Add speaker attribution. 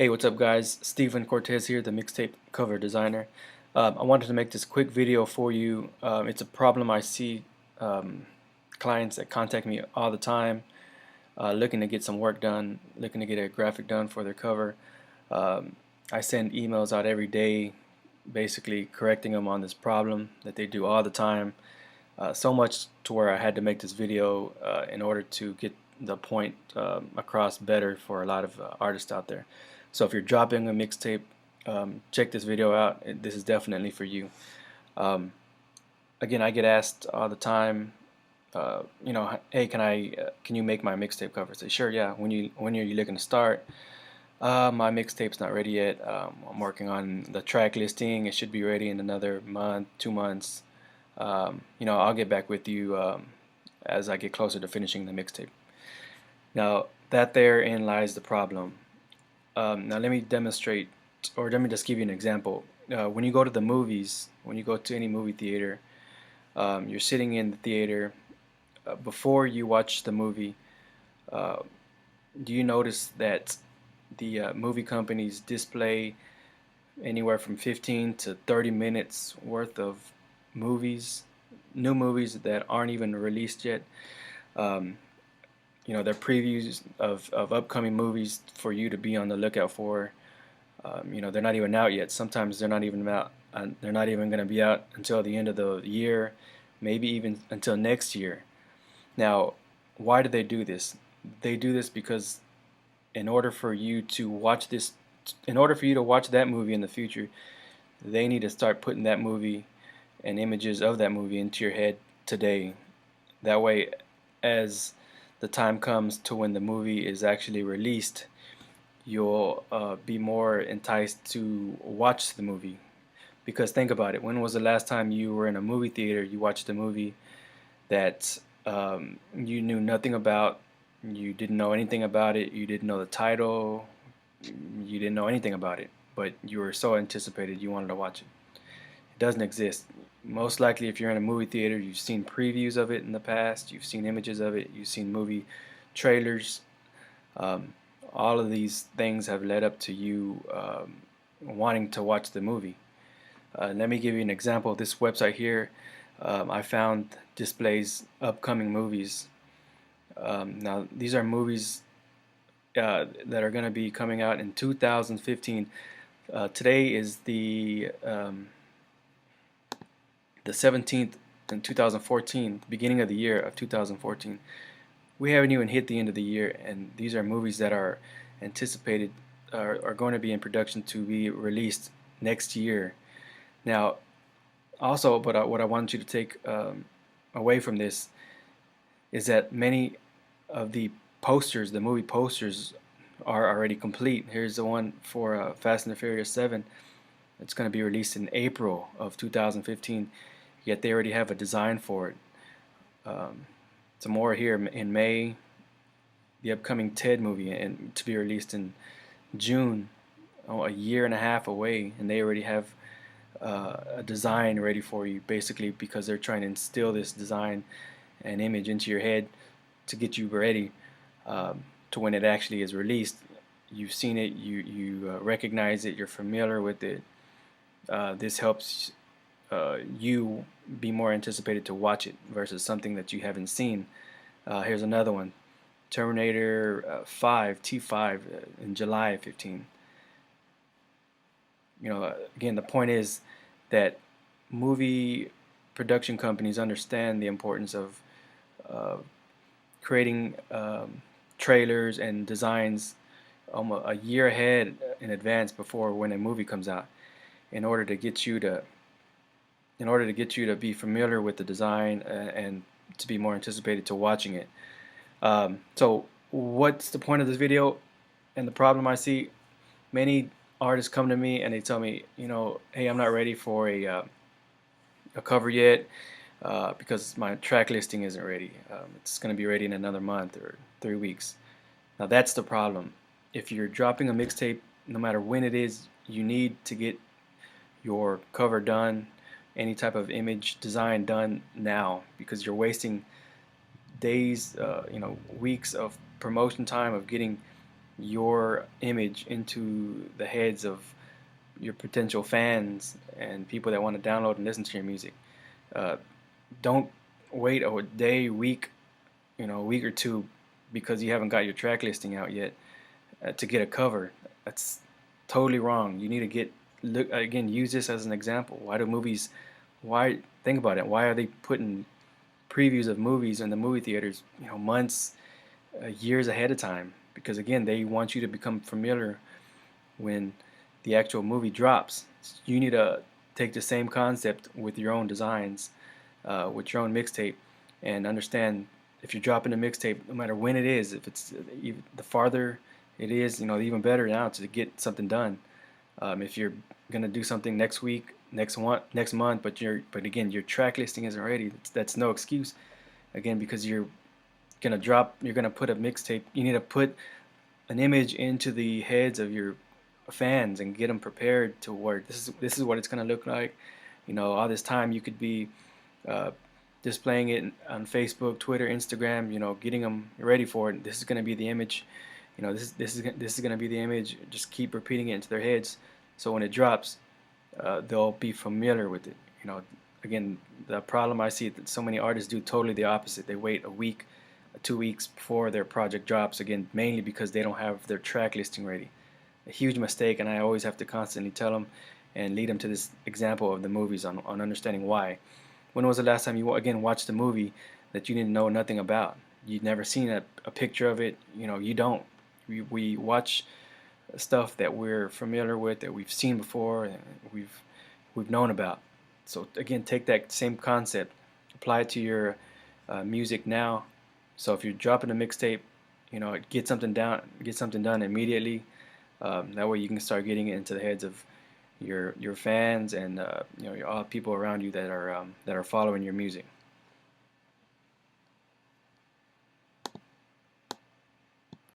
Speaker 1: Hey, what's up guys? Steven Cortez here, the mixtape cover designer. I wanted to make this quick video for you. It's a problem I see um, clients that contact me all the time looking to get some work done, looking to get a graphic done for their cover. Um, I send emails out every day basically correcting them on this problem that they do all the time. So much to where I had to make this video in order to get the point across better for a lot of artists out there. So if you're dropping a mixtape, check this video out. This is definitely for you. Um, Again, I get asked all the time, hey, can you make my mixtape cover? I say, sure, yeah. When are you looking to start? My mixtape's not ready yet. I'm working on the track listing. It should be ready in another month, 2 months. I'll get back with you as I get closer to finishing the mixtape. Now, that therein lies the problem. Now, let me demonstrate, or let me just give you an example. When you go to the movies, when you go to any movie theater, you're sitting in the theater. Before you watch the movie, uh, do you notice that the movie companies display anywhere from 15 to 30 minutes worth of movies, new movies that aren't even released yet? Um, they're previews of upcoming movies for you to be on the lookout for. They're not even out yet. Sometimes they're not even out. They're not even going to be out until the end of the year, maybe even until next year. Now, why do they do this? They do this because in order for you to watch this, in order for you to watch that movie in the future, they need to start putting that movie and images of that movie into your head today. That way, as the time comes to when the movie is actually released, you'll be more enticed to watch the movie. Because think about it, when was the last time you were in a movie theater, you watched a movie that you knew nothing about, you didn't know anything about it, you didn't know the title, you didn't know anything about it, but you were so anticipated you wanted to watch it? It doesn't exist. Most likely, if you're in a movie theater, you've seen previews of it in the past, you've seen images of it, you've seen movie trailers. Um, all of these things have led up to you wanting to watch the movie. Let me give you an example. This website here, I found displays upcoming movies. Now, these are movies that are going to be coming out in 2015. Today is the 17th in 2014, the beginning of the year of 2014. We haven't even hit the end of the year, and these are movies that are anticipated are going to be in production to be released next year. Now, also, but what I want you to take away from this is that many of the posters, the movie posters, are already complete. Here's the one for Fast and the Furious 7. It's going to be released in April of 2015, yet they already have a design for it. Some more here in May. The upcoming Ted movie, and to be released in June, a year and a half away, and they already have a design ready for you, basically because they're trying to instill this design and image into your head to get you ready to when it actually is released. You've seen it, you recognize it, you're familiar with it. This helps you be more anticipated to watch it versus something that you haven't seen. Here's another one, Terminator 5, T5 in July 15. Again, the point is that movie production companies understand the importance of creating trailers and designs almost a year ahead in advance before when a movie comes out, in order to get you to be familiar with the design and to be more anticipated to watching it. So what's the point of this video and the problem I see? Many artists come to me and they tell me, hey, I'm not ready for a cover yet because my track listing isn't ready. It's going to be ready in another month or 3 weeks. Now that's the problem. If you're dropping a mixtape, no matter when it is, you need to get your cover done, any type of image design done now, because you're wasting days, weeks of promotion time of getting your image into the heads of your potential fans and people that want to download and listen to your music. Uh, don't wait a day, week, a week or two because you haven't got your track listing out yet to get a cover. That's totally wrong. You need to look again. Use this as an example. Why do movies? Why think about it? Why are they putting previews of movies in the movie theaters? Months, years ahead of time. Because again, they want you to become familiar when the actual movie drops. You need to take the same concept with your own designs, with your own mixtape, and understand if you're dropping a mixtape, no matter when it is, if it's even the farther it is, even better now to get something done. If you're gonna do something next week, next month, but again your track listing isn't ready, that's no excuse. Again, because you're gonna put a mixtape. You need to put an image into the heads of your fans and get them prepared to where this is what it's gonna look like. All this time you could be uh, displaying it on Facebook, Twitter, Instagram. Getting them ready for it. This is gonna be the image. This is gonna be the image. Just keep repeating it into their heads, so when it drops, they'll be familiar with it. Again, the problem I see is that so many artists do totally the opposite. They wait a week, 2 weeks before their project drops. Again, mainly because they don't have their track listing ready. A huge mistake, and I always have to constantly tell them and lead them to this example of the movies on understanding why. When was the last time you again watched a movie that you didn't know nothing about? You'd never seen a picture of it. You don't. We watch stuff that we're familiar with, that we've seen before, and we've known about. So again, take that same concept, apply it to your music now. So if you're dropping a mixtape, get something done immediately. That way you can start getting it into the heads of your fans and all people around you that are following your music.